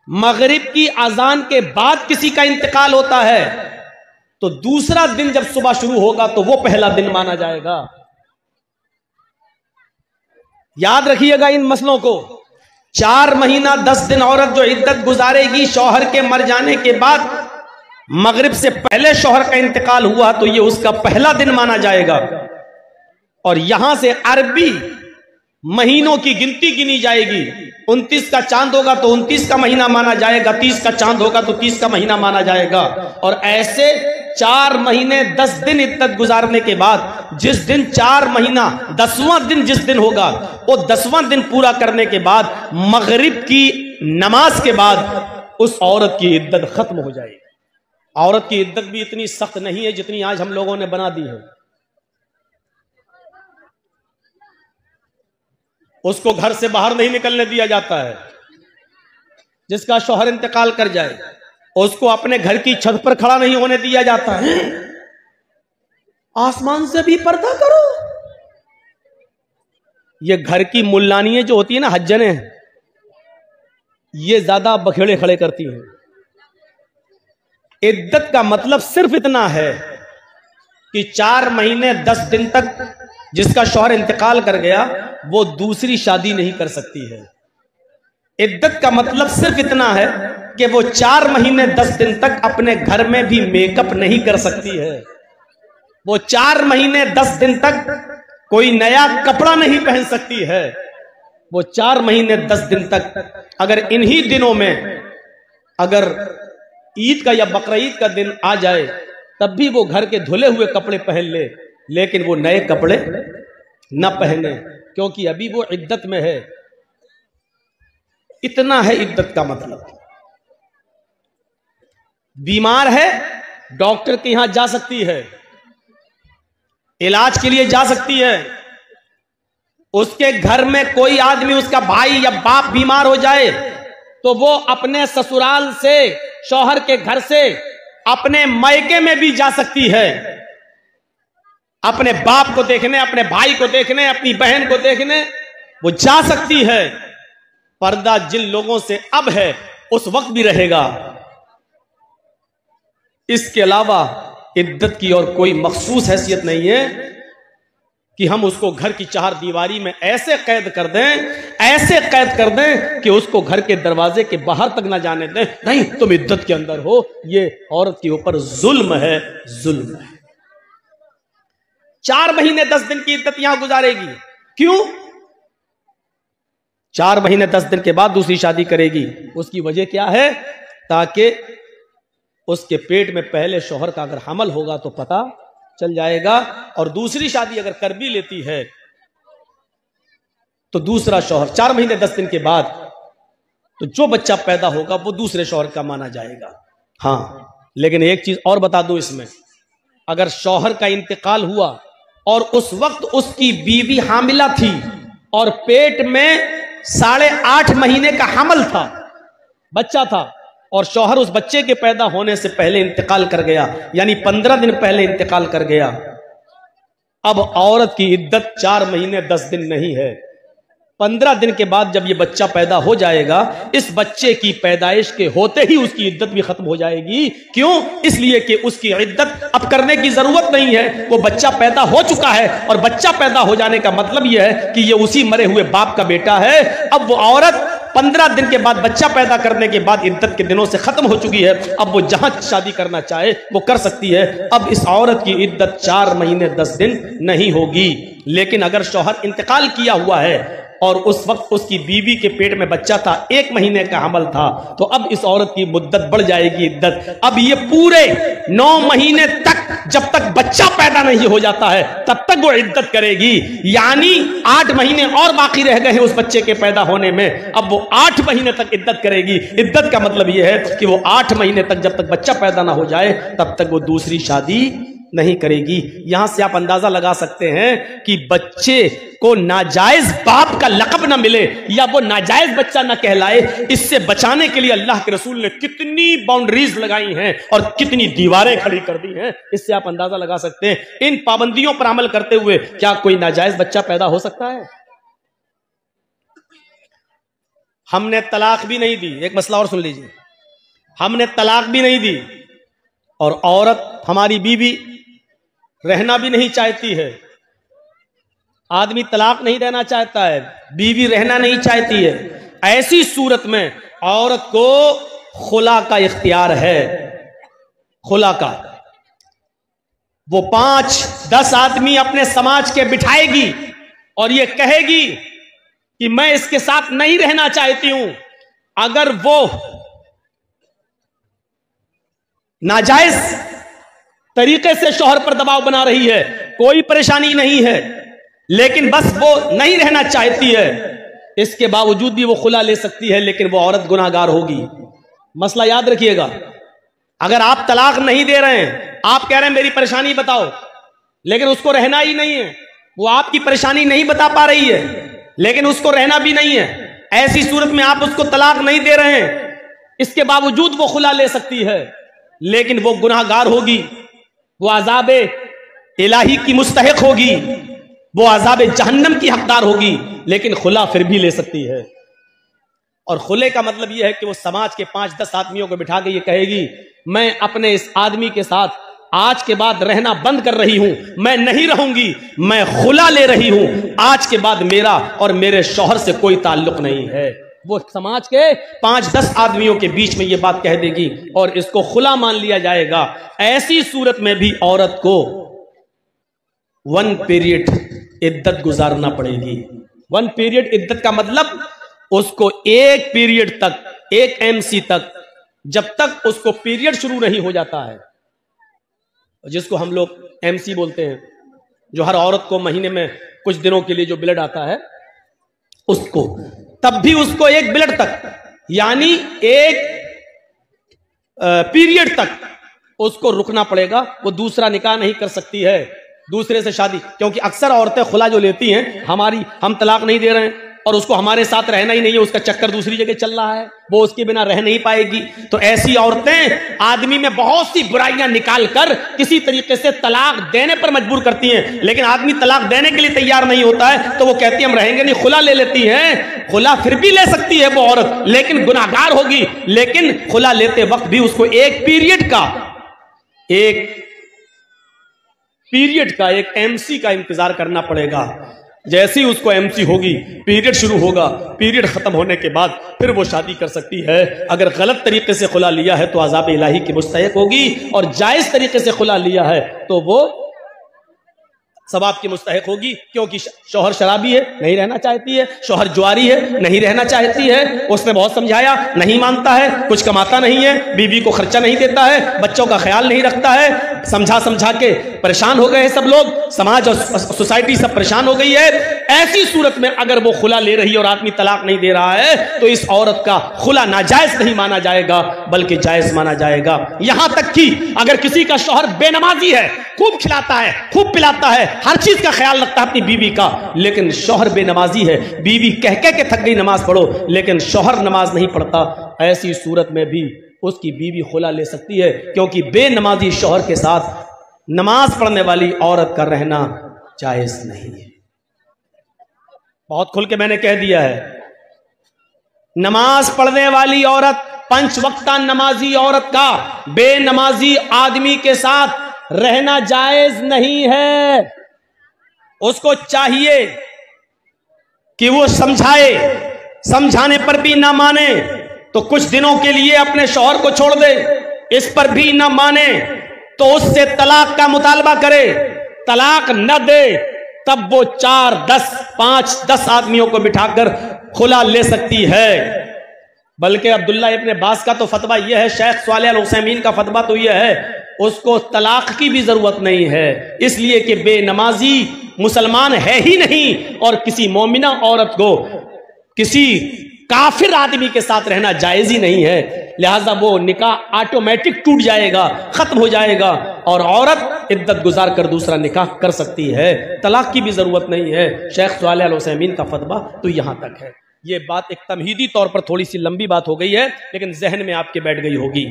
मगरिब की अजान के बाद किसी का इंतकाल होता है तो दूसरा दिन जब सुबह शुरू होगा तो वो पहला दिन माना जाएगा। याद रखिएगा इन मसलों को। 4 महीना 10 दिन औरत जो इद्दत गुजारेगी शौहर के मर जाने के बाद, मगरिब से पहले शौहर का इंतकाल हुआ तो ये उसका पहला दिन माना जाएगा। और यहां से अरबी महीनों की गिनती गिनी जाएगी। 29 का चांद होगा तो 29 का महीना माना जाएगा, 30 का चांद होगा तो 30 का महीना माना जाएगा। और ऐसे 4 महीने 10 दिन इद्दत गुजारने के बाद जिस दिन 4 महीना 10वां दिन जिस दिन होगा वो 10वां दिन पूरा करने के बाद मगरिब की नमाज के बाद उस औरत की इद्दत खत्म हो जाएगी। औरत की इद्दत भी इतनी सख्त नहीं है जितनी आज हम लोगों ने बना दी है। उसको घर से बाहर नहीं निकलने दिया जाता है। जिसका शौहर इंतकाल कर जाए उसको अपने घर की छत पर खड़ा नहीं होने दिया जाता है। आसमान से भी पर्दा करो। ये घर की मुल्लानियां जो होती है ना, हज्जने, ये ज्यादा बखेड़े खड़े करती हैं। इद्दत का मतलब सिर्फ इतना है कि 4 महीने 10 दिन तक जिसका शौहर इंतकाल कर गया वो दूसरी शादी नहीं कर सकती है। इद्दत का मतलब सिर्फ इतना है कि वो 4 महीने 10 दिन तक अपने घर में भी मेकअप नहीं कर सकती है। वो 4 महीने 10 दिन तक कोई नया कपड़ा नहीं पहन सकती है। वो 4 महीने 10 दिन तक अगर इन्हीं दिनों में अगर ईद का या बकरीद का दिन आ जाए तब भी वो घर के धुले हुए कपड़े पहन ले, लेकिन वो नए कपड़े न पहने, क्योंकि अभी वो इद्दत में है। इतना है इद्दत का मतलब। बीमार है डॉक्टर के यहां जा सकती है, इलाज के लिए जा सकती है। उसके घर में कोई आदमी, उसका भाई या बाप बीमार हो जाए तो वो अपने ससुराल से, शौहर के घर से अपने मायके में भी जा सकती है, अपने बाप को देखने, अपने भाई को देखने, अपनी बहन को देखने वो जा सकती है। पर्दा जिन लोगों से अब है उस वक्त भी रहेगा। इसके अलावा इद्दत की और कोई मखसूस हैसियत नहीं है कि हम उसको घर की 4 दीवारी में ऐसे कैद कर दें, ऐसे कैद कर दें कि उसको घर के दरवाजे के बाहर तक ना जाने दें। नहीं, तुम इद्दत के अंदर हो। ये औरत के ऊपर जुल्म है, जुल्म है। 4 महीने 10 दिन की इद्दत यहां गुजारेगी। क्यों? 4 महीने 10 दिन के बाद दूसरी शादी करेगी। उसकी वजह क्या है? ताकि उसके पेट में पहले शौहर का अगर हमल होगा तो पता चल जाएगा, और दूसरी शादी अगर कर भी लेती है तो दूसरा शौहर 4 महीने 10 दिन के बाद तो जो बच्चा पैदा होगा वो दूसरे शौहर का माना जाएगा। हां, लेकिन एक चीज और बता दूं इसमें, अगर शौहर का इंतकाल हुआ और उस वक्त उसकी बीवी हामिला थी और पेट में 8.5 महीने का हमल था, बच्चा था, और शौहर उस बच्चे के पैदा होने से पहले इंतकाल कर गया, यानी 15 दिन पहले इंतकाल कर गया, अब औरत की इद्दत 4 महीने 10 दिन नहीं है। 15 दिन के बाद जब ये बच्चा पैदा हो जाएगा, इस बच्चे की पैदाइश के होते ही उसकी इद्दत भी खत्म हो जाएगी। क्यों? इसलिए कि उसकी इद्दत अब करने की जरूरत नहीं है, वो बच्चा पैदा हो चुका है, और बच्चा पैदा हो जाने का मतलब यह है कि ये उसी मरे हुए बाप का बेटा है। अब वो औरत 15 दिन के बाद, बच्चा पैदा करने के बाद इद्दत के दिनों से खत्म हो चुकी है। अब वो जहां शादी करना चाहे वो कर सकती है। अब इस औरत की इद्दत 4 महीने 10 दिन नहीं होगी। लेकिन अगर शौहर इंतकाल किया हुआ है और उस वक्त उसकी बीवी के पेट में बच्चा था, 1 महीने का हमल था, तो अब इस औरत की मुद्दत बढ़ जाएगी, इद्दत। अब ये पूरे 9 महीने तक, जब तक बच्चा पैदा नहीं हो जाता है तब तक वो इद्दत करेगी। यानी 8 महीने और बाकी रह गए हैं उस बच्चे के पैदा होने में, अब वो 8 महीने तक इद्दत करेगी। इद्दत का मतलब ये है कि वो 8 महीने तक, जब तक बच्चा पैदा ना हो जाए तब तक वो दूसरी शादी नहीं करेगी। यहां से आप अंदाजा लगा सकते हैं कि बच्चे को नाजायज बाप का लक़ब ना मिले या वो नाजायज बच्चा ना कहलाए, इससे बचाने के लिए अल्लाह के रसूल ने कितनी बाउंड्रीज लगाई हैं और कितनी दीवारें खड़ी कर दी हैं। इससे आप अंदाजा लगा सकते हैं इन पाबंदियों पर अमल करते हुए क्या कोई नाजायज बच्चा पैदा हो सकता है? हमने तलाक भी नहीं दी, एक मसला और सुन लीजिए, हमने तलाक भी नहीं दी और औरत हमारी बीवी रहना भी नहीं चाहती है। आदमी तलाक नहीं देना चाहता है, बीवी रहना नहीं चाहती है। ऐसी सूरत में औरत को खुला का इख्तियार है, खुला का। वो 5-10 आदमी अपने समाज के बिठाएगी और ये कहेगी कि मैं इसके साथ नहीं रहना चाहती हूं। अगर वो नाजायज तरीके से शौहर पर दबाव बना रही है, कोई परेशानी नहीं है, लेकिन बस वो नहीं रहना चाहती है, इसके बावजूद भी वो खुला ले सकती है, लेकिन वो औरत गुनाहगार होगी। मसला याद रखिएगा। अगर आप तलाक नहीं दे रहे हैं, आप कह रहे हैं मेरी परेशानी बताओ, लेकिन उसको रहना ही नहीं है, वो आपकी परेशानी नहीं बता पा रही है, लेकिन उसको रहना भी नहीं है, ऐसी सूरत में आप उसको तलाक नहीं दे रहे हैं, इसके बावजूद वो खुला ले सकती है, लेकिन वो गुनाहगार होगी, वो अज़ाबे इलाही की मुस्तहिक होगी, वो अज़ाबे जहन्नम की हकदार होगी, लेकिन खुला फिर भी ले सकती है। और खुले का मतलब यह है कि वो समाज के 5-10 आदमियों को बिठा के ये कहेगी मैं अपने इस आदमी के साथ आज के बाद रहना बंद कर रही हूं, मैं नहीं रहूंगी, मैं खुला ले रही हूं, आज के बाद मेरा और मेरे शौहर से कोई ताल्लुक नहीं है। वो समाज के 5-10 आदमियों के बीच में ये बात कह देगी और इसको खुला मान लिया जाएगा। ऐसी सूरत में भी औरत को 1 पीरियड इद्दत गुजारना पड़ेगी। 1 पीरियड इद्दत का मतलब उसको 1 पीरियड तक, 1 MC तक, जब तक उसको पीरियड शुरू नहीं हो जाता है, जिसको हम लोग MC बोलते हैं, जो हर औरत को महीने में कुछ दिनों के लिए जो ब्लड आता है उसको, तब भी उसको 1 ब्लड तक, यानी 1 पीरियड तक उसको रुकना पड़ेगा। वो दूसरा निकाह नहीं कर सकती है, दूसरे से शादी, क्योंकि अक्सर औरतें खुला जो लेती हैं, हम तलाक नहीं दे रहे हैं और उसको हमारे साथ रहना ही नहीं है, उसका चक्कर दूसरी जगह चल रहा है, वो उसके बिना रह नहीं पाएगी। तो ऐसी औरतें आदमी में बहुत सी बुराइयां निकाल कर किसी तरीके से तलाक देने पर मजबूर करती हैं, लेकिन आदमी तलाक देने के लिए तैयार नहीं होता है, तो वो कहती है हम रहेंगे नहीं, खुला ले लेती हैं। खुला फिर भी ले सकती है वो औरत, लेकिन गुनाहगार होगी। लेकिन खुला लेते वक्त भी उसको 1 पीरियड का, 1 MC का इंतजार करना पड़ेगा। जैसे ही उसको MC होगी, पीरियड शुरू होगा, पीरियड खत्म होने के बाद फिर वो शादी कर सकती है। अगर गलत तरीके से खुला लिया है तो अज़ाब इलाही की मुस्तहिक होगी, और जायज तरीके से खुला लिया है तो वो सवाब की मुस्तहिक होगी, क्योंकि शौहर शराबी है, नहीं रहना चाहती है, शौहर जुआरी है, नहीं रहना चाहती है, उसने बहुत समझाया, नहीं मानता है, कुछ कमाता नहीं है, बीवी को खर्चा नहीं देता है, बच्चों का ख्याल नहीं रखता है, समझा के परेशान हो गए हैं सब लोग, समाज और सोसाइटी सब परेशान हो गई है। ऐसी सूरत में अगर वो खुला ले रही है और आदमी तलाक नहीं दे रहा है, तो इस औरत का खुला नाजायज नहीं माना जाएगा, बल्कि जायज माना जाएगा। यहां तक कि अगर किसी का शौहर बेनमाजी है, खूब खिलाता है, खूब पिलाता है, हर चीज का ख्याल रखता है अपनी बीवी का, लेकिन शौहर बेनमाजी है, बीवी कह के थक गई नमाज पढ़ो, लेकिन शौहर नमाज नहीं पढ़ता, ऐसी सूरत में भी उसकी बीवी खुला ले सकती है, क्योंकि बेनमाजी शौहर के साथ नमाज पढ़ने वाली औरत का रहना जायज नहीं है। बहुत खुल के मैंने कह दिया है, नमाज पढ़ने वाली औरत, 5 वक्ता नमाजी औरत का बेनमाजी आदमी के साथ रहना जायज नहीं है। उसको चाहिए कि वो समझाए, समझाने पर भी ना माने तो कुछ दिनों के लिए अपने शौहर को छोड़ दे, इस पर भी ना माने तो उससे तलाक का मुतालबा करे, तलाक न दे तब वो 4, 10, 5, 10 आदमियों को बिठाकर खुला ले सकती है। बल्कि अब्दुल्ला इब्ने बास का तो फतवा यह है, शेख सालेह अल उसैमीन का फतवा तो यह है, उसको तलाक की भी जरूरत नहीं है, इसलिए कि बेनमाजी मुसलमान है ही नहीं, और किसी मोमिना औरत को किसी काफिर आदमी के साथ रहना जायज ही नहीं है, लिहाजा वो निकाह ऑटोमेटिक टूट जाएगा, खत्म हो जाएगा, और औरत इद्दत गुजार कर दूसरा निकाह कर सकती है, तलाक की भी जरूरत नहीं है। शेख सालेह अल उसैमीन का फतवा तो यहां तक है। ये बात एक तमहीदी तौर पर थोड़ी सी लंबी बात हो गई है, लेकिन जहन में आपके बैठ गई होगी।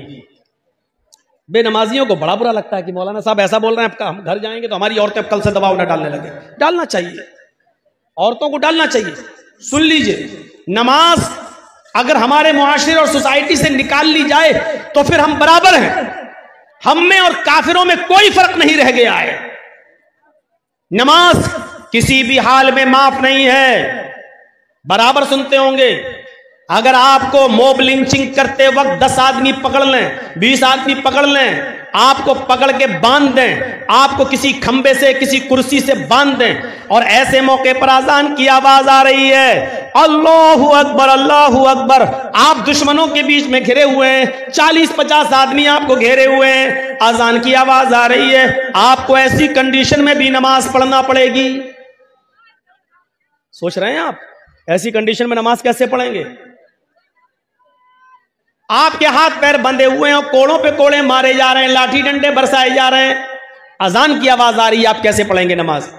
बेनमाजियों को बड़ा बुरा लगता है कि मौलाना साहब ऐसा बोल रहे हैं, हम घर जाएंगे तो हमारी औरतें कल से दबाव न डालने लगे। डालना चाहिए, औरतों को डालना चाहिए। सुन लीजिए, नमाज अगर हमारे मुआशरे और सोसाइटी से निकाल ली जाए तो फिर हम बराबर हैं, हम में और काफिरों में कोई फर्क नहीं रह गया है। नमाज किसी भी हाल में माफ नहीं है। बराबर सुनते होंगे, अगर आपको मॉब लिंचिंग करते वक्त 10 आदमी पकड़ लें, 20 आदमी पकड़ लें, आपको पकड़ के बांध दें, आपको किसी खंबे से किसी कुर्सी से बांध दें और ऐसे मौके पर अजान की आवाज आ रही है, अल्लाहू अकबर अल्लाहू अकबर, आप दुश्मनों के बीच में घिरे हुए हैं, 40-50 आदमी आपको घेरे हुए हैं, अजान की आवाज आ रही है, आपको ऐसी कंडीशन में भी नमाज पढ़ना पड़ेगी। सोच रहे हैं आप ऐसी कंडीशन में नमाज कैसे पढ़ेंगे? आपके हाथ पैर बंधे हुए हैं और कोड़ों पे कोड़े मारे जा रहे हैं, लाठी डंडे बरसाए जा रहे हैं, अजान की आवाज आ रही है, आप कैसे पढ़ेंगे नमाज?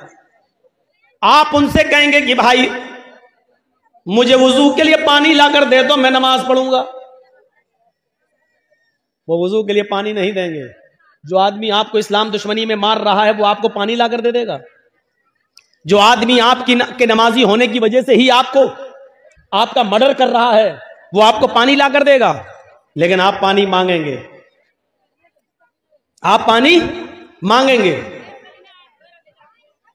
आप उनसे कहेंगे कि भाई मुझे वुजू के लिए पानी लाकर दे दो, मैं नमाज पढ़ूंगा। वो वुजू के लिए पानी नहीं देंगे। जो आदमी आपको इस्लाम दुश्मनी में मार रहा है वो आपको पानी लाकर दे देगा? जो आदमी आपके नमाजी होने की वजह से ही आपका मर्डर कर रहा है वो आपको पानी लाकर देगा? लेकिन आप पानी मांगेंगे, आप पानी मांगेंगे।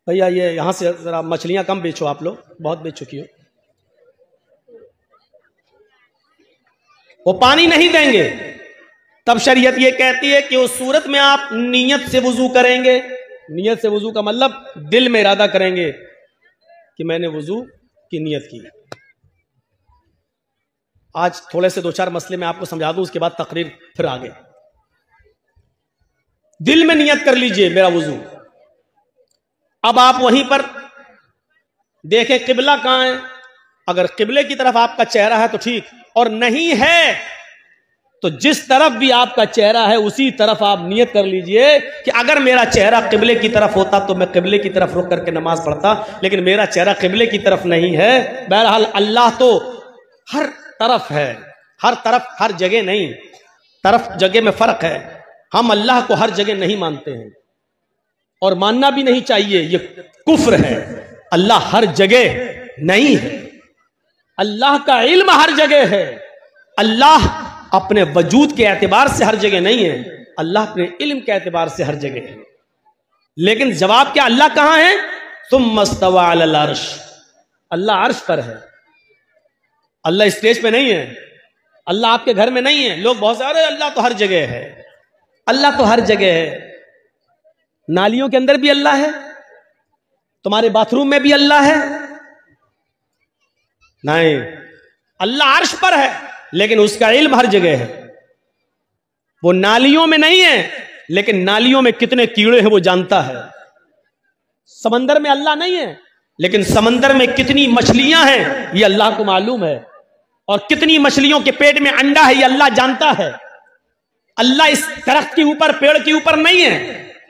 भैया ये यहां से जरा मछलियां कम बेचो, आप लोग बहुत बेच चुकी हो। वो पानी नहीं देंगे। तब शरीयत ये कहती है कि उस सूरत में आप नियत से वुजू करेंगे। नियत से वुजू का मतलब दिल में इरादा करेंगे कि मैंने वुजू की नियत की। आज थोड़े से 2-4 मसले मैं आपको समझा दूं, उसके बाद तकरीर फिर आगे। दिल में नियत कर लीजिए मेरा वुजू। अब आप वहीं पर देखें किबला कहां है। अगर किबले की तरफ आपका चेहरा है तो ठीक, और नहीं है तो जिस तरफ भी आपका चेहरा है उसी तरफ आप नियत कर लीजिए कि अगर मेरा चेहरा किबले की तरफ होता तो मैं किबले की तरफ रुक करके नमाज पढ़ता, लेकिन मेरा चेहरा किबले की तरफ नहीं है। बहरहाल अल्लाह तो हर तरफ है, हर तरफ, हर जगह नहीं, तरफ जगह में फर्क है। हम अल्लाह को हर जगह नहीं मानते हैं और मानना भी नहीं चाहिए, ये कुफ्र है। अल्लाह हर जगह नहीं है, अल्लाह का इल्म हर जगह है। अल्लाह अपने वजूद के एतबार से हर जगह नहीं है, अल्लाह अपने इल्म के एतबार से हर जगह है। लेकिन जवाब क्या, अल्लाह कहां है? सुम्मा इस्तवा अलल अर्श, अल्लाह अर्श पर है। अल्लाह स्टेज पे नहीं है, अल्लाह आपके घर में नहीं है। लोग बहुत सारे अल्लाह तो हर जगह है, अल्लाह तो हर जगह है। नालियों के अंदर भी अल्लाह है, तुम्हारे बाथरूम में भी अल्लाह है? नहीं, अल्लाह अर्श पर है लेकिन उसका इल्म हर जगह है। वो नालियों में नहीं है लेकिन नालियों में कितने कीड़े हैं वो जानता है। समंदर में अल्लाह नहीं है लेकिन समंदर में कितनी मछलियां हैं ये अल्लाह को मालूम है, और कितनी मछलियों के पेट में अंडा है ये अल्लाह जानता है। अल्लाह इस दरख्त के ऊपर, पेड़ के ऊपर नहीं है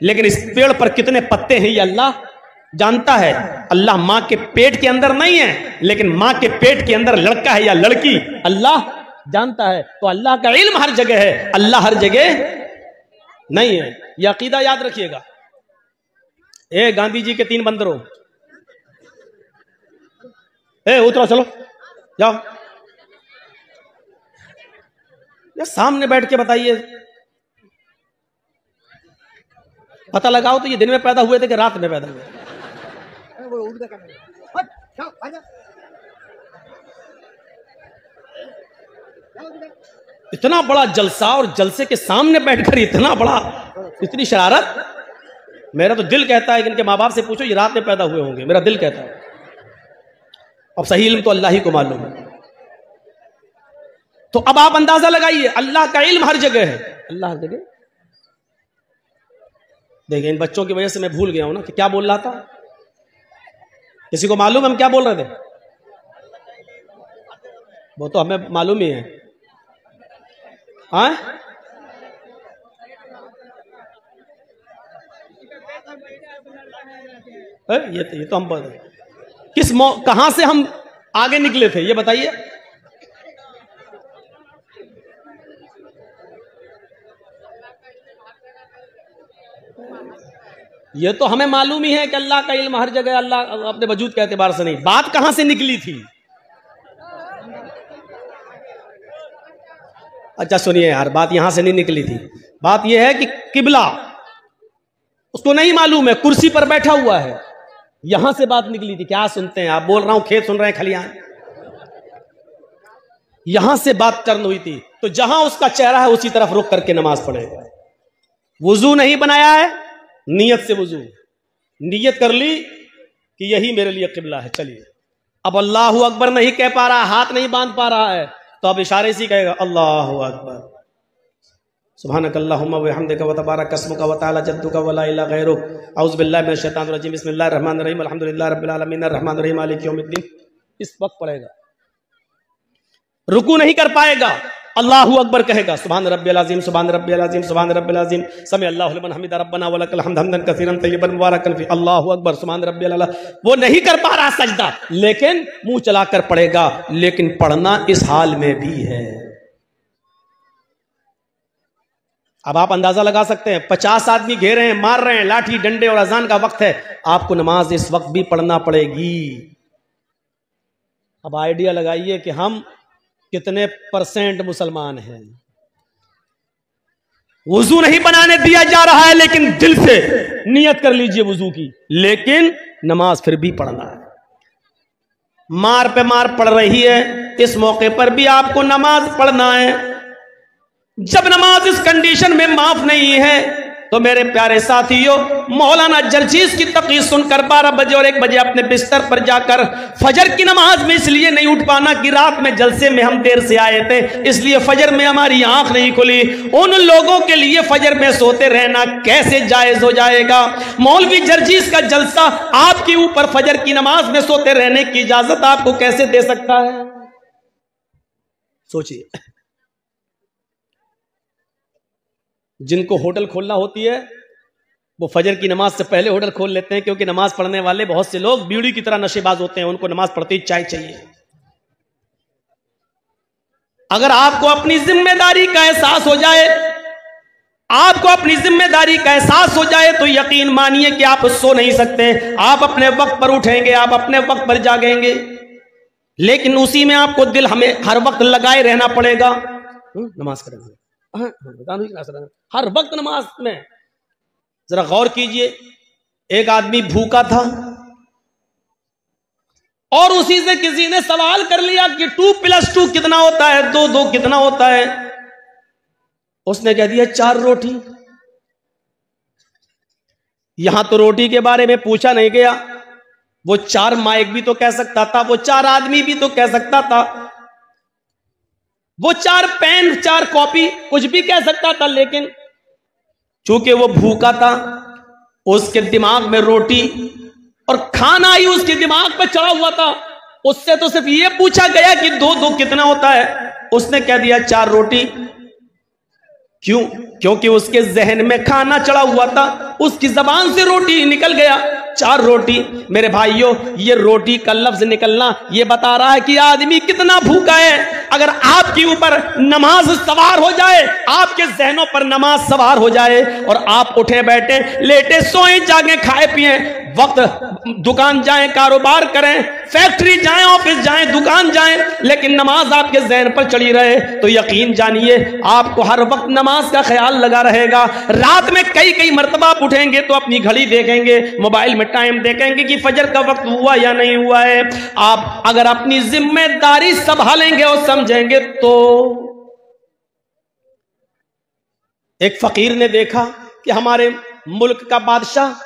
लेकिन इस पेड़ पर कितने पत्ते हैं ये अल्लाह जानता है। अल्लाह मां के पेट के अंदर नहीं है लेकिन मां के पेट के अंदर लड़का है या लड़की अल्लाह जानता है। तो अल्लाह का इल्म हर जगह है, अल्लाह हर जगह नहीं है। यह अकीदा याद रखिएगा। गांधी जी के 3 बंदरों, उतरो, चलो जाओ, या सामने बैठ के बताइए, पता लगाओ तो ये दिन में पैदा हुए थे कि रात में पैदा हुए? इतना बड़ा जलसा और जलसे के सामने बैठकर इतना बड़ा, इतनी शरारत। मेरा तो दिल कहता है कि इनके माँ बाप से पूछो ये रात में पैदा हुए होंगे, मेरा दिल कहता है। अब सही इल्म तो अल्लाह ही को मालूम है। तो अब आप अंदाजा लगाइए, अल्लाह का इल्म हर जगह है, अल्लाह हर जगह। देखिए इन बच्चों की वजह से मैं भूल गया हूं ना कि क्या बोल रहा था। किसी को मालूम हम क्या बोल रहे थे? वो तो हमें मालूम ही है। हाँ, ये तो हम कहां से हम आगे निकले थे ये बताइए। ये तो हमें मालूम ही है कि अल्लाह का इल्म हर जगह, अल्लाह अपने वजूद के एतबार से नहीं। बात कहां से निकली थी? अच्छा सुनिए यार, बात यहां से नहीं निकली थी। बात यह है कि किबला उसको नहीं मालूम है, कुर्सी पर बैठा हुआ है, यहां से बात निकली थी। क्या सुनते हैं आप? बोल रहा हूं, खेत सुन रहे हैं, खलियान। यहां से बात टर्न हुई थी, तो जहां उसका चेहरा है उसी तरफ रुक करके नमाज पढ़ेगा। वुजू नहीं बनाया है, नियत से वुजू, नियत कर ली कि यही मेरे लिए किबला है, चलिए। अब अल्लाहु अकबर नहीं कह पा रहा, हाथ नहीं बांध पा रहा है, तो अब इशारे से कहेगा अल्लाहु अकबर, सुब्हानकल्लाहुम्मा व बिहम्दिका व तबारक अस्मुका व तआला जद्दुका व ला इलाहा गैरुक, औज़ु बिल्लाहि मिनश शैतानिर रजीम, बिस्मिल्लाहिर रहमानिर रहीम, अल्हम्दुलिल्लाहि रब्बिल आलमीन, अर्रहमानिर रहीम, मालिकि यौमिद्दीन। इस वक्त पढ़ेगा, रुकू नहीं कर पाएगा, अल्लाहु अकबर कहेगा, सुभान रब्बियल अज़ीम, सुभान रब्बियल अज़ीम, सुभान रब्बियल अज़ीम, समी अल्लाहु लिमन हमिदा, रब्बना व लकल हम्द, हम्दन कसीरन तय्यबन मुबारकन फी, अल्लाहु अकबर, सुभान रब्बियल अला। वो नहीं कर पा रहा सजदा, लेकिन मुंह चलाकर पढ़ेगा, लेकिन पढ़ना इस हाल में भी है। अब आप अंदाजा लगा सकते हैं, 50 आदमी घेरे हैं, मार रहे हैं, लाठी डंडे, और अजान का वक्त है, आपको नमाज इस वक्त भी पढ़ना पड़ेगी। अब आइडिया लगाइए कि हम कितने % मुसलमान हैं। वुजू नहीं बनाने दिया जा रहा है, लेकिन दिल से नियत कर लीजिए वुजू की, लेकिन नमाज फिर भी पढ़ना है। मार पे मार पड़ रही है, इस मौके पर भी आपको नमाज पढ़ना है। जब नमाज इस कंडीशन में माफ नहीं है, तो मेरे प्यारे साथियों, मौलाना जर्जीस की तक़रीर सुनकर 12 बजे और 1 बजे अपने बिस्तर पर जाकर फजर की नमाज में इसलिए नहीं उठ पाना कि रात में जलसे में हम देर से आए थे, इसलिए फजर में हमारी आंख नहीं खुली। उन लोगों के लिए फजर में सोते रहना कैसे जायज हो जाएगा? मौलवी जर्जीस का जलसा आपके ऊपर फजर की नमाज में सोते रहने की इजाजत आपको कैसे दे सकता है? सोचिए। जिनको होटल खोलना होती है, वो फजर की नमाज से पहले होटल खोल लेते हैं, क्योंकि नमाज पढ़ने वाले बहुत से लोग बीड़ी की तरह नशेबाज होते हैं, उनको नमाज पढ़ते ही चाय चाहिए। अगर आपको अपनी जिम्मेदारी का एहसास हो जाए, आपको अपनी जिम्मेदारी का एहसास हो जाए, तो यकीन मानिए कि आप सो नहीं सकते। आप अपने वक्त पर उठेंगे, आप अपने वक्त पर जागेंगे, लेकिन उसी में आपको दिल हमें हर वक्त लगाए रहना पड़ेगा। नमाज करेंगे, हर वक्त नमाज में। जरा गौर कीजिए, एक आदमी भूखा था और उसी से किसी ने सवाल कर लिया कि 2 + 2 कितना होता है, 2 कितना होता है? उसने कह दिया 4 रोटी। यहां तो रोटी के बारे में पूछा नहीं गया, वो 4 माइक भी तो कह सकता था, वो 4 आदमी भी तो कह सकता था, वो 4 पेन, 4 कॉपी, कुछ भी कह सकता था, लेकिन चूंकि वो भूखा था, उसके दिमाग में रोटी और खाना ही उसके दिमाग पे चढ़ा हुआ था। उससे तो सिर्फ ये पूछा गया कि 2 कितना होता है, उसने कह दिया 4 रोटी। क्यों? क्योंकि उसके जहन में खाना चढ़ा हुआ था, उसकी जबान से रोटी निकल गया, 4 रोटी। मेरे भाइयों, ये रोटी का लफ्ज निकलना ये बता रहा है कि आदमी कितना भूखा है। अगर आपके ऊपर नमाज सवार हो जाए, आपके जहनों पर नमाज सवार हो जाए, और आप उठे बैठे लेटे सोए जागे खाए पिए, वक्त दुकान जाएं, कारोबार करें, फैक्ट्री जाएं, ऑफिस जाएं, दुकान जाएं, लेकिन नमाज आपके जहन पर चढ़ी रहे, तो यकीन जानिए आपको हर वक्त नमाज का ख्याल लगा रहेगा। रात में कई मरतबा आप उठेंगे तो अपनी घड़ी देखेंगे, मोबाइल में टाइम देखेंगे कि फजर का वक्त हुआ या नहीं हुआ है। आप अगर अपनी जिम्मेदारी संभालेंगे और समझेंगे तो। एक फकीर ने देखा कि हमारे मुल्क का बादशाह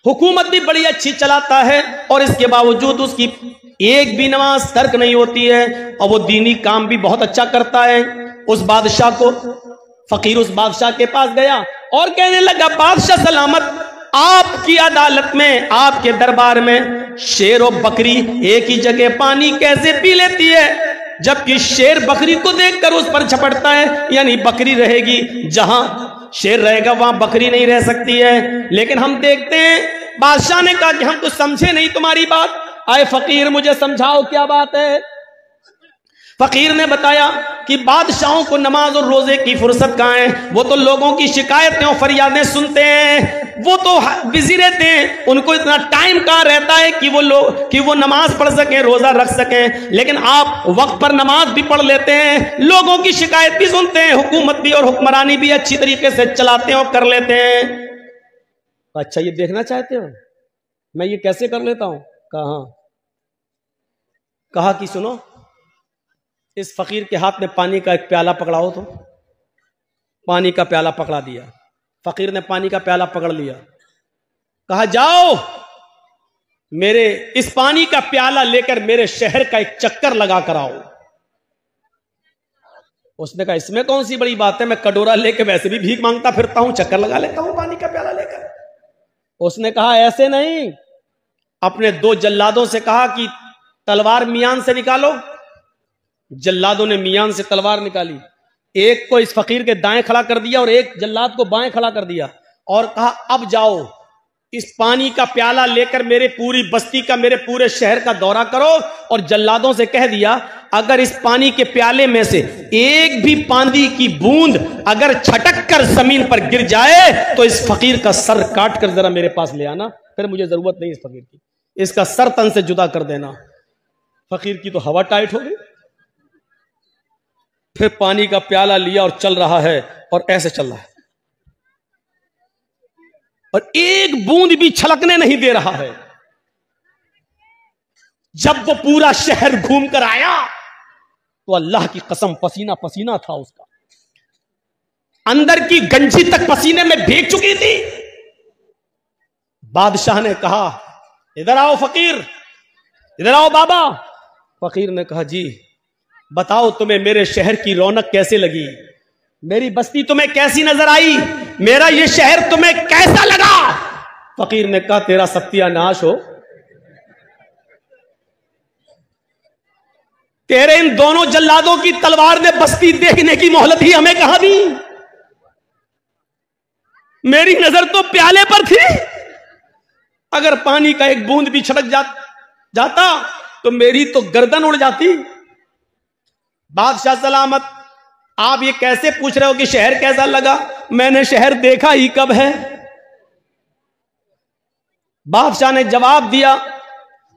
हुकूमत भी बड़ी अच्छी चलाता है, और इसके बावजूद उसकी एक भी नमाज तर्क नहीं होती है, और वो दीनी काम भी बहुत अच्छा करता है। उस बादशाह को, फकीर उस बादशाह के पास गया और कहने लगा, बादशाह सलामत, आपकी अदालत में, आपके दरबार में शेर और बकरी एक ही जगह पानी कैसे पी लेती है, जबकि शेर बकरी को देखकर उस पर झपटता है? यानी बकरी रहेगी जहां शेर रहेगा वहां बकरी नहीं रह सकती है। लेकिन हम देखते हैं, बादशाह ने कहा कि हम तो समझे नहीं तुम्हारी बात। आए फकीर, मुझे समझाओ क्या बात है। फकीर ने बताया कि बादशाहों को नमाज और रोजे की फुर्सत कहाँ है, वो तो लोगों की शिकायतें और फरियादें सुनते हैं। वो तो बिजी रहते हैं, उनको इतना टाइम कहां रहता है कि वो नमाज पढ़ सकें, रोजा रख सकें। लेकिन आप वक्त पर नमाज भी पढ़ लेते हैं, लोगों की शिकायत भी सुनते हैं, हुकूमत भी और हुक्मरानी भी अच्छी तरीके से चलाते हैं और कर लेते हैं। अच्छा, ये देखना चाहते हो मैं ये कैसे कर लेता हूं? कहा कि सुनो, इस फकीर के हाथ में पानी का एक प्याला पकड़ाओ। तो पानी का प्याला पकड़ा दिया, फकीर ने पानी का प्याला पकड़ लिया, कहा जाओ मेरे इस पानी का प्याला लेकर मेरे शहर का एक चक्कर लगा कर आओ। उसने कहा इसमें कौन सी बड़ी बात है, मैं कटोरा लेकर वैसे भी भीख मांगता फिरता हूं, चक्कर लगा लेता हूं पानी का प्याला लेकर। उसने कहा ऐसे नहीं, अपने 2 जल्लादों से कहा कि तलवार मियान से निकालो। जल्लादों ने मियान से तलवार निकाली, एक को इस फकीर के दाएं खड़ा कर दिया और एक जल्लाद को बाएं खड़ा कर दिया और कहा अब जाओ इस पानी का प्याला लेकर मेरे पूरी बस्ती का, मेरे पूरे शहर का दौरा करो। और जल्लादों से कह दिया अगर इस पानी के प्याले में से एक भी पानी की बूंद अगर छटक कर जमीन पर गिर जाए तो इस फकीर का सर काट कर जरा मेरे पास ले आना, फिर मुझे जरूरत नहीं इस फकीर की, इसका सर तन से जुदा कर देना। फकीर की तो हवा टाइट हो गई, फिर पानी का प्याला लिया और चल रहा है और ऐसे चल रहा है और एक बूंद भी छलकने नहीं दे रहा है। जब वो पूरा शहर घूम कर आया तो अल्लाह की कसम पसीना पसीना था उसका, अंदर की गंजी तक पसीने में भीग चुकी थी। बादशाह ने कहा इधर आओ फकीर, इधर आओ बाबा। फकीर ने कहा जी बताओ तुम्हें मेरे शहर की रौनक कैसे लगी, मेरी बस्ती तुम्हें कैसी नजर आई, मेरा ये शहर तुम्हें कैसा लगा? फकीर ने कहा तेरा सत्यानाश हो, तेरे इन दोनों जल्लादों की तलवार ने बस्ती देखने की मोहलत ही हमें कहां दी? मेरी नजर तो प्याले पर थी, अगर पानी का एक बूंद भी छटक जाता तो मेरी तो गर्दन उड़ जाती। बादशाह सलामत, आप ये कैसे पूछ रहे हो कि शहर कैसा लगा? मैंने शहर देखा ही कब है? बादशाह ने जवाब दिया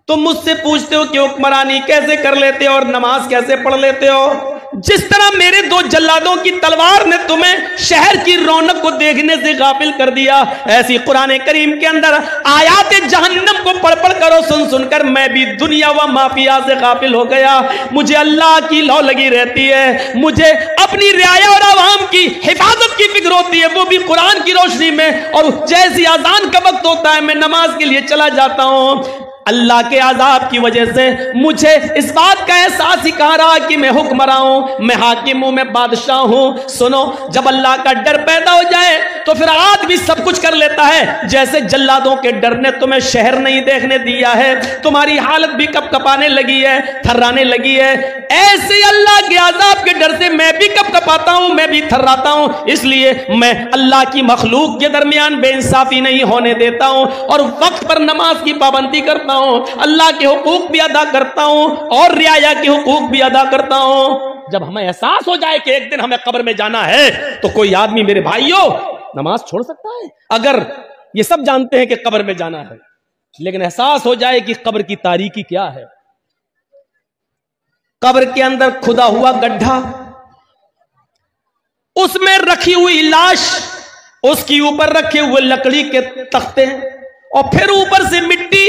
तुम मुझसे पूछते हो कि हुक्मरानी कैसे कर लेते हो और नमाज कैसे पढ़ लेते हो, जिस तरह मेरे 2 जल्लादों की तलवार ने तुम्हें शहर की रौनक को देखने से गाफिल कर दिया, ऐसी कुरान करीम के अंदर आयात जहन्नम को पढ़ पढ़ करो सुन सुनकर मैं भी दुनिया व माफिया से गाफिल हो गया। मुझे अल्लाह की लौ लगी रहती है, मुझे अपनी रियाया और आवाम की हिफाजत की फिक्र होती है, वो भी कुरान की रोशनी में। और जैसी अजान का वक्त होता है मैं नमाज के लिए चला जाता हूं। अल्लाह के आजाब की वजह से मुझे इस बात का एहसास ही कहा रहा कि मैं हुक्मरां हूं, मैं हाकिम हूं, मैं बादशाह हूं। सुनो, जब अल्लाह का डर पैदा हो जाए तो फिर आदमी सब कुछ कर लेता है। जैसे जल्लादों के डर ने तुम्हें शहर नहीं देखने दिया है, तुम्हारी हालत भी कपकपाने लगी है, थर्राने लगी है, ऐसे अल्लाह के आजाब के डर से मैं भी कपकपाता हूं, मैं भी थर्राता हूं। इसलिए मैं अल्लाह की मखलूक के दरमियान बेइंसाफी नहीं होने देता हूं और वक्त पर नमाज की पाबंदी करता हूं, अल्लाह के हुकूक भी अदा करता हूं और रियाया के हुकूक भी अदा करता हूं। जब हमें एहसास हो जाए कि एक दिन हमें कब्र में जाना है तो कोई आदमी मेरे भाइयों नमाज छोड़ सकता है? अगर ये सब जानते हैं कि कब्र में जाना है, लेकिन एहसास हो जाए कि कब्र की तारीकी क्या है, कब्र के अंदर खुदा हुआ गड्ढा, उसमें रखी हुई लाश, उसके ऊपर रखे हुए लकड़ी के तख्ते और फिर ऊपर से मिट्टी।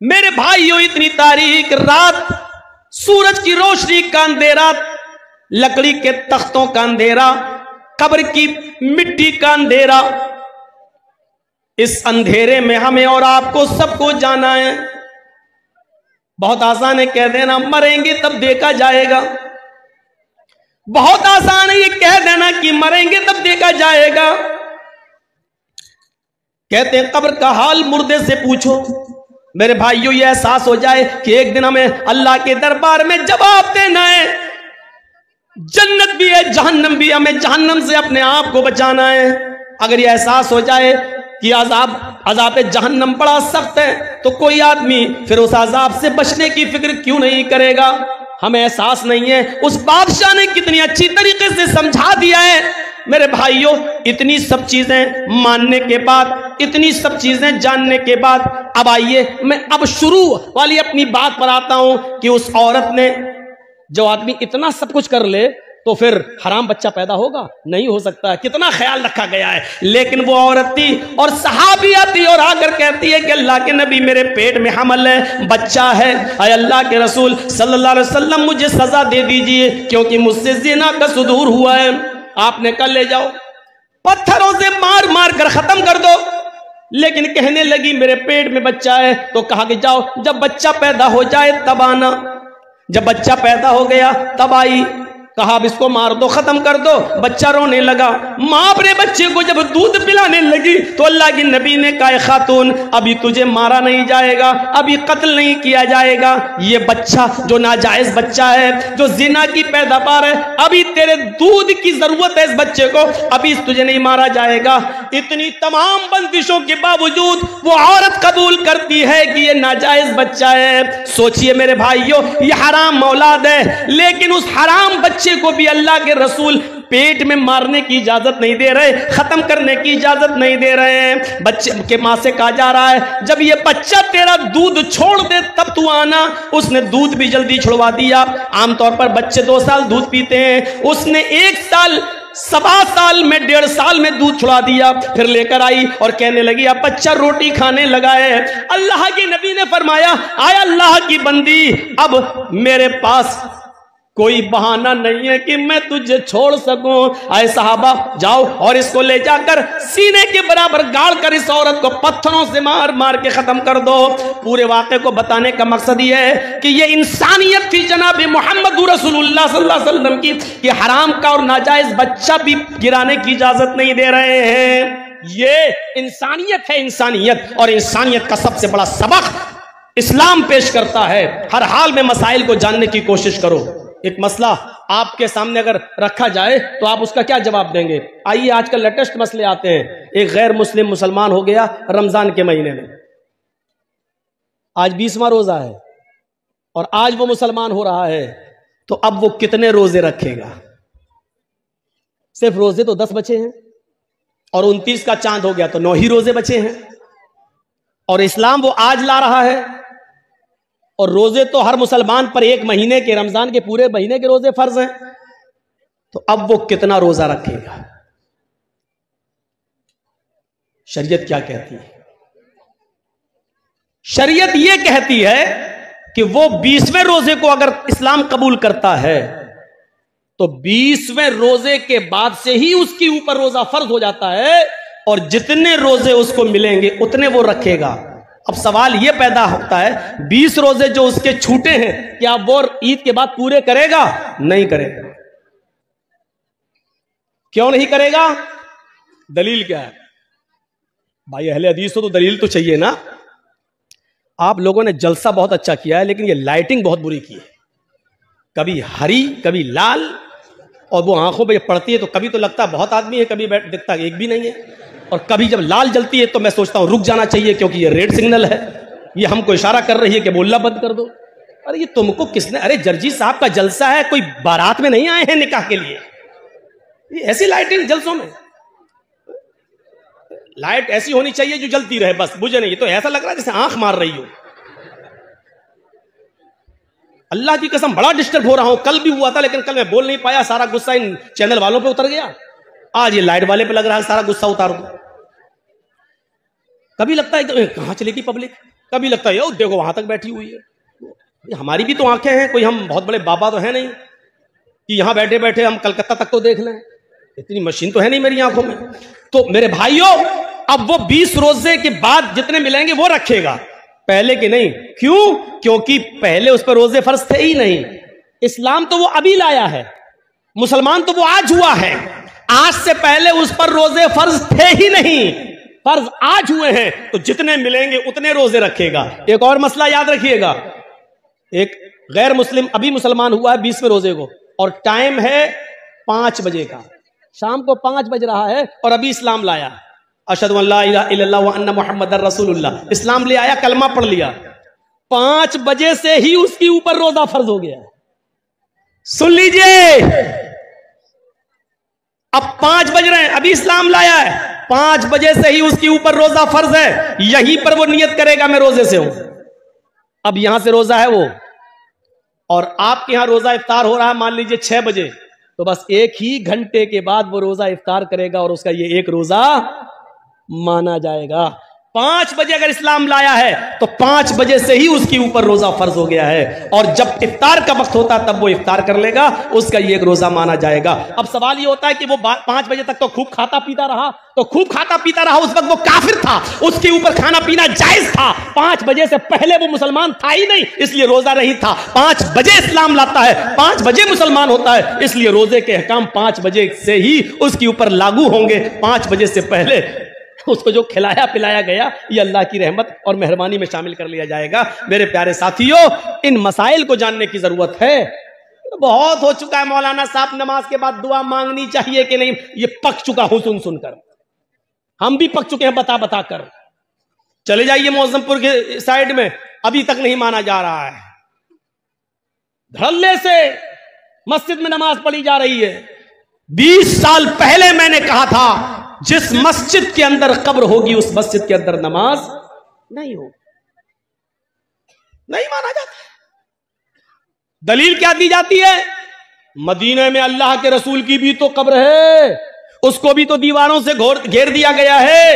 मेरे भाइयों इतनी तारीक रात, सूरज की रोशनी का अंधेरा, लकड़ी के तख्तों का अंधेरा, कब्र की मिट्टी का अंधेरा, इस अंधेरे में हमें और आपको सबको जाना है। बहुत आसान है कह देना मरेंगे तब देखा जाएगा, बहुत आसान है ये कह देना कि मरेंगे तब देखा जाएगा। कहते हैं कब्र का हाल मुर्दे से पूछो। मेरे भाइयों ये एहसास हो जाए कि एक दिन हमें अल्लाह के दरबार में जवाब देना है, जन्नत भी है जहन्नम भी, हमें जहन्नम से अपने आप को बचाना है। अगर ये एहसास हो जाए कि अजाब जहन्नम बड़ा सख्त है तो कोई आदमी फिर उस अजाब से बचने की फिक्र क्यों नहीं करेगा? हमें एहसास नहीं है उस बादशाह ने कितनी अच्छी तरीके से समझा दिया है। मेरे भाइयों, इतनी सब चीजें मानने के बाद, इतनी सब चीजें जानने के बाद, अब आइए मैं अब शुरू वाली अपनी बात पर आता हूं कि उस औरत ने, जो आदमी इतना सब कुछ कर ले तो फिर हराम बच्चा पैदा होगा? नहीं हो सकता है। कितना ख्याल रखा गया है। लेकिन वो औरत थी और सहाबिया थी और आकर कहती है कि अल्लाह के नबी, मेरे पेट में हमल है, बच्चा है, अय अल्लाह के रसूल सल्लल्लाहु अलैहि वसल्लम, मुझे सजा दे दीजिए क्योंकि मुझसे ज़िना का सुदूर हुआ है। आपने कल ले जाओ, पत्थरों से मार मार कर खत्म कर दो। लेकिन कहने लगी मेरे पेट में बच्चा है। तो कहा कि जाओ, जब बच्चा पैदा हो जाए तब आना। जब बच्चा पैदा हो गया तब आई। कहा अब इसको मार दो, खत्म कर दो। बच्चा रोने लगा। माँ अपने बच्चे को जब दूध पिलाने लगी तो अल्लाह की नबी ने कहा, खातून, अभी तुझे मारा नहीं जाएगा, अभी कत्ल नहीं किया जाएगा। ये बच्चा जो नाजायज बच्चा है, जो जिना की पैदावार है, अभी तेरे दूध की जरूरत है इस बच्चे को, अभी तुझे नहीं मारा जाएगा। इतनी तमाम बंदिशों के बावजूद वो औरत कबूल करती है कि ये नाजायज बच्चा है। सोचिए मेरे भाइयों, ये हराम औलाद है, लेकिन उस हराम बच्चे को भी अल्लाह के रसूल पेट में मारने की इजाजत नहीं दे रहे, खत्म करने की इजाजत नहीं दे रहे हैं। बच्चे के मां से कहा जा रहा है, जब ये बच्चा तेरा दूध छोड़ दे तब तू आना। उसने दूध भी जल्दी छुड़वा दिया। आमतौर पर बच्चे 2 साल दूध पीते हैं, उसने 1 साल, 1.25 साल में, 1.5 साल में दूध छुड़ा दिया। फिर लेकर आई और कहने लगी अब बच्चा रोटी खाने लगा है। अल्लाह के नबी ने फरमाया, आय अल्लाह की बंदी, अब मेरे पास कोई बहाना नहीं है कि मैं तुझे छोड़ सकूं। आए सहाबा, जाओ और इसको ले जाकर सीने के बराबर गाड़ कर इस औरत को पत्थरों से मार मार के खत्म कर दो। पूरे वाक़े को बताने का मकसद ये है कि ये इंसानियत थी जनाब मोहम्मद रसूलुल्लाह सल्लल्लाहु अलैहि वसल्लम की, कि हराम का और नाजायज बच्चा भी गिराने की इजाजत नहीं दे रहे हैं। ये इंसानियत है, इंसानियत। और इंसानियत का सबसे बड़ा सबक इस्लाम पेश करता है। हर हाल में मसाइल को जानने की कोशिश करो। एक मसला आपके सामने अगर रखा जाए तो आप उसका क्या जवाब देंगे? आइए, आजकल लेटेस्ट मसले आते हैं। एक गैर मुस्लिम मुसलमान हो गया रमजान के महीने में, आज 20वां रोजा है और आज वो मुसलमान हो रहा है, तो अब वो कितने रोजे रखेगा? सिर्फ रोजे तो 10 बचे हैं और 29 का चांद हो गया तो 9 ही रोजे बचे हैं। और इस्लाम वो आज ला रहा है, और रोजे तो हर मुसलमान पर 1 महीने के, रमजान के पूरे महीने के रोजे फर्ज हैं। तो अब वो कितना रोजा रखेगा? शरीयत क्या कहती है? शरीयत ये कहती है कि वो 20वें रोजे को अगर इस्लाम कबूल करता है तो 20वें रोजे के बाद से ही उसके ऊपर रोजा फर्ज हो जाता है, और जितने रोजे उसको मिलेंगे उतने वो रखेगा। अब सवाल यह पैदा होता है, 20 रोजे जो उसके छूटे हैं, क्या वो ईद के बाद पूरे करेगा? नहीं करेगा। क्यों नहीं करेगा? दलील क्या है? भाई अहले हदीस हो तो दलील तो चाहिए ना। आप लोगों ने जलसा बहुत अच्छा किया है, लेकिन ये लाइटिंग बहुत बुरी की है। कभी हरी, कभी लाल, और वो आंखों पे पड़ती है तो कभी तो लगता है बहुत आदमी है, कभी दिखता एक भी नहीं है। और कभी जब लाल जलती है तो मैं सोचता हूं रुक जाना चाहिए, क्योंकि ये रेड सिग्नल है, ये हमको इशारा कर रही है कि बोलना बंद कर दो। अरे ये तुमको किसने? अरे जर्जी साहब का जलसा है, कोई बारात में नहीं आए हैं निकाह के लिए। ये ऐसी लाइटिंग जलसों में, लाइट ऐसी होनी चाहिए जो जलती रहे, बस बुझे नहीं। तो ऐसा लग रहा है जैसे आंख मार रही हो। अल्लाह की कसम बड़ा डिस्टर्ब हो रहा हूं। कल भी हुआ था, लेकिन कल मैं बोल नहीं पाया, सारा गुस्सा इन चैनल वालों पे उतर गया। आज ये लाइट वाले पे लग रहा है सारा गुस्सा उतार दो। कभी लगता है कि कहां चलेगी पब्लिक, कभी लगता है यो देखो वहां तक बैठी हुई है। हमारी भी तो आंखें हैं, कोई हम बहुत बड़े बाबा तो है नहीं कि यहां बैठे बैठे हम कलकत्ता तक तो देख लें। इतनी मशीन तो है नहीं मेरी आंखों में। तो मेरे भाइयों, अब वो 20 रोजे के बाद जितने मिलेंगे वो रखेगा, पहले के नहीं। क्यों? क्योंकि पहले उस पर रोजे फर्ज थे ही नहीं। इस्लाम तो वो अभी लाया है, मुसलमान तो वो आज हुआ है। आज से पहले उस पर रोजे फर्ज थे ही नहीं, फर्ज आज हुए हैं, तो जितने मिलेंगे उतने रोजे रखेगा। एक और मसला याद रखिएगा, एक गैर मुस्लिम अभी मुसलमान हुआ है 20वें रोजे को, और टाइम है 5 बजे का, शाम को 5 बज रहा है, और अभी इस्लाम लाया, अशहदु अल्ला इलाहा इल्लल्लाह व अन्ना मुहम्मदर रसूलुल्लाह, इस्लाम ले आया, कलमा पढ़ लिया। 5 बजे से ही उसके ऊपर रोजा फर्ज हो गया। सुन लीजिए, अब 5 बज रहे हैं, अभी इस्लाम लाया है, 5 बजे से ही उसके ऊपर रोजा फर्ज है। यहीं पर वो नियत करेगा मैं रोजे से हूं। अब यहां से रोजा है वो, और आपके यहां रोजा इफ्तार हो रहा है मान लीजिए 6 बजे, तो बस 1 ही घंटे के बाद वो रोजा इफ्तार करेगा और उसका ये एक रोजा माना जाएगा। 5 बजे अगर इस्लाम लाया है तो 5 बजे से ही उसके ऊपर रोजा फर्ज हो गया है, और जब इफ्तार का वक्त होता तब वो इफ्तार कर लेगा, उसका ये एक रोजा माना जाएगा। अब सवाल ये होता है कि वो 5 बजे तक तो खूब खाता पीता रहा, तो खूब खाता पीता रहा, उस वक्त वो काफिर था, उसके ऊपर खाना पीना जायज था। 5 बजे से पहले वो मुसलमान था ही नहीं, इसलिए रोजा नहीं था। 5 बजे इस्लाम लाता है, 5 बजे मुसलमान होता है, इसलिए रोजे के अहकाम 5 बजे से ही उसके ऊपर लागू होंगे। 5 बजे से पहले उसको जो खिलाया पिलाया गया ये अल्लाह की रहमत और मेहरबानी में शामिल कर लिया जाएगा। मेरे प्यारे साथियों, इन मसाइल को जानने की जरूरत है। बहुत हो चुका है मौलाना साहब, नमाज के बाद दुआ मांगनी चाहिए कि नहीं, ये पक चुका हूं सुन सुनकर, हम भी पक चुके हैं बता बता कर। चले जाइए मौजमपुर के साइड में, अभी तक नहीं माना जा रहा है, धड़ल्ले से मस्जिद में नमाज पढ़ी जा रही है। 20 साल पहले मैंने कहा था जिस मस्जिद के अंदर कब्र होगी उस मस्जिद के अंदर नमाज नहीं होगी, नहीं माना जाता। दलील क्या दी जाती है? मदीने में अल्लाह के रसूल की भी तो कब्र है, उसको भी तो दीवारों से घेर दिया गया है।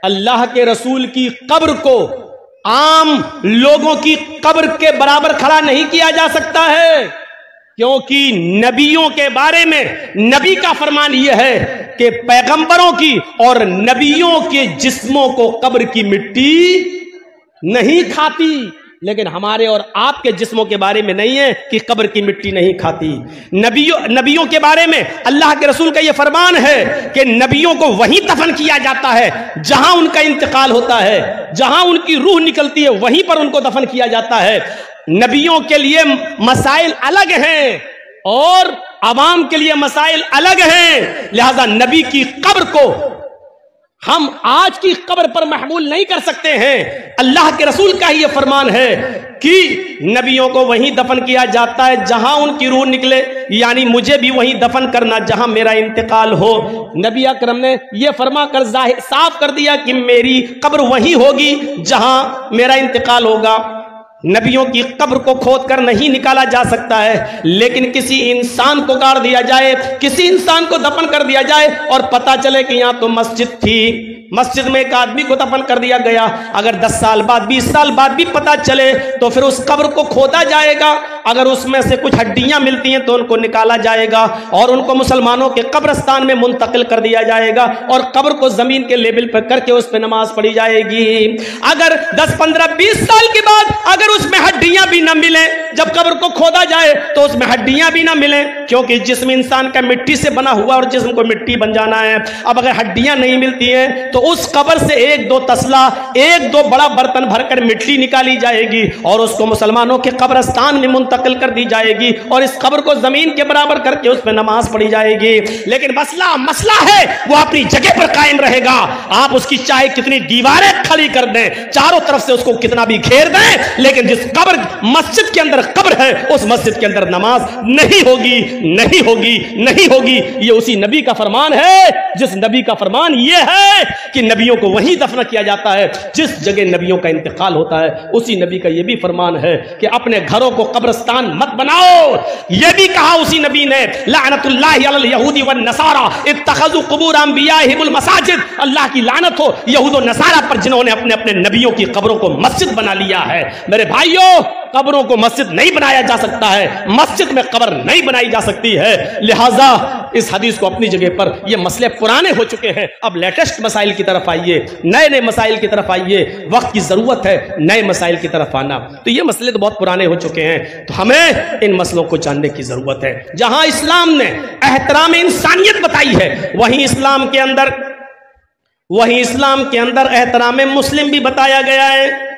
अल्लाह के रसूल की कब्र को आम लोगों की कब्र के बराबर खड़ा नहीं किया जा सकता है, क्योंकि नबियों के बारे में नबी का फरमान यह है कि पैगंबरों की और नबियों के जिस्मों को कब्र की मिट्टी नहीं खाती, लेकिन हमारे और आपके जिस्मों के बारे में नहीं है कि कब्र की मिट्टी नहीं खाती। नबियों के बारे में अल्लाह के रसूल का यह फरमान है कि नबियों को वहीं दफन किया जाता है जहां उनका इंतकाल होता है, जहां उनकी रूह निकलती है वहीं पर उनको दफन किया जाता है। नबियों के लिए मसाइल अलग हैं और अवाम के लिए मसाइल अलग हैं, लिहाजा नबी की कब्र को हम आज की कब्र पर महमूल नहीं कर सकते हैं। अल्लाह के रसूल का ही यह फरमान है कि नबियों को वहीं दफन किया जाता है जहां उनकी रूह निकले, यानी मुझे भी वहीं दफन करना जहां मेरा इंतकाल हो। नबी अकरम ने यह फरमा कर साफ कर दिया कि मेरी कब्र वहीं होगी जहां मेरा इंतकाल होगा। नबियों की कब्र को खोद कर नहीं निकाला जा सकता है, लेकिन किसी इंसान को गाड़ दिया जाए, किसी इंसान को दफन कर दिया जाए और पता चले कि यहां तो मस्जिद थी, मस्जिद में एक आदमी को दफन कर दिया गया, अगर 10 साल बाद 20 साल बाद भी पता चले तो फिर उस कब्र को खोदा जाएगा। अगर उसमें से कुछ हड्डियां मिलती हैं तो उनको निकाला जाएगा और उनको मुसलमानों के कब्रस्तान में मुंतकिल कर दिया जाएगा और कब्र को जमीन के लेवल पर करके उस पर नमाज पढ़ी जाएगी। अगर 10, 15, 20 साल के बाद अगर उसमें हड्डियां भी ना मिले, जब कब्र को खोदा जाए तो उसमें हड्डियां भी ना मिले, क्योंकि जिस्म इंसान का मिट्टी से बना हुआ और जिस्म को मिट्टी बन जाना है। अब अगर हड्डियां नहीं मिलती हैं तो उस कब्र से 1-2 तसला, 1-2 बड़ा बर्तन भरकर मिट्टी निकाली जाएगी और उसको मुसलमानों के कब्रस्तान में मुंतकिल कर दी जाएगी और इस कब्र को जमीन के बराबर करके उस पर नमाज पढ़ी जाएगी। लेकिन मसला है वो अपनी जगह पर कायम रहेगा। आप उसकी चाहे कितनी दीवारें खड़ी कर दें, चारों तरफ से उसको कितना भी घेर दें, लेकिन जिस कब्र मस्जिद के अंदर कब्र है उस मस्जिद के अंदर नमाज नहीं होगी, नहीं होगी, नहीं होगी। ये उसी नबी का फरमान है जिस नबी का फरमान ये है कि नबियों को वहीं दफन किया जाता है जिस जगह नबियों का इंतकाल होता है। उसी नबी का यह भी फरमान है कि अपने घरों को कब्रिस्तान मत बनाओ। यह भी कहा उसी नबी ने, लानतुल्लाहि अलल यहूदी वन नसारा इत्तखज़ू कुबूर अंबियाहिमुल मसाजिद। अल्लाह की लानत हो यहूद और नसारा पर जिन्होंने अपने अपने नबियों की कब्रों को मस्जिद बना लिया है। मेरे भाइयों, कब्रों को मस्जिद नहीं बनाया जा सकता है, मस्जिद में कब्र नहीं बनाई जा सकती है। लिहाजा इस हदीस को अपनी जगह पर, ये मसले पुराने हो चुके हैं, अब लेटेस्ट मसाइल की तरफ आइए, नए नए मसाइल की तरफ आइए। वक्त की जरूरत है नए मसाइल की तरफ आना। तो ये मसले तो बहुत पुराने हो चुके हैं, तो हमें इन मसलों को जानने की जरूरत है। जहां इस्लाम ने एहतराम इंसानियत बताई है वहीं इस्लाम के अंदर एहतराम मुस्लिम भी बताया गया है।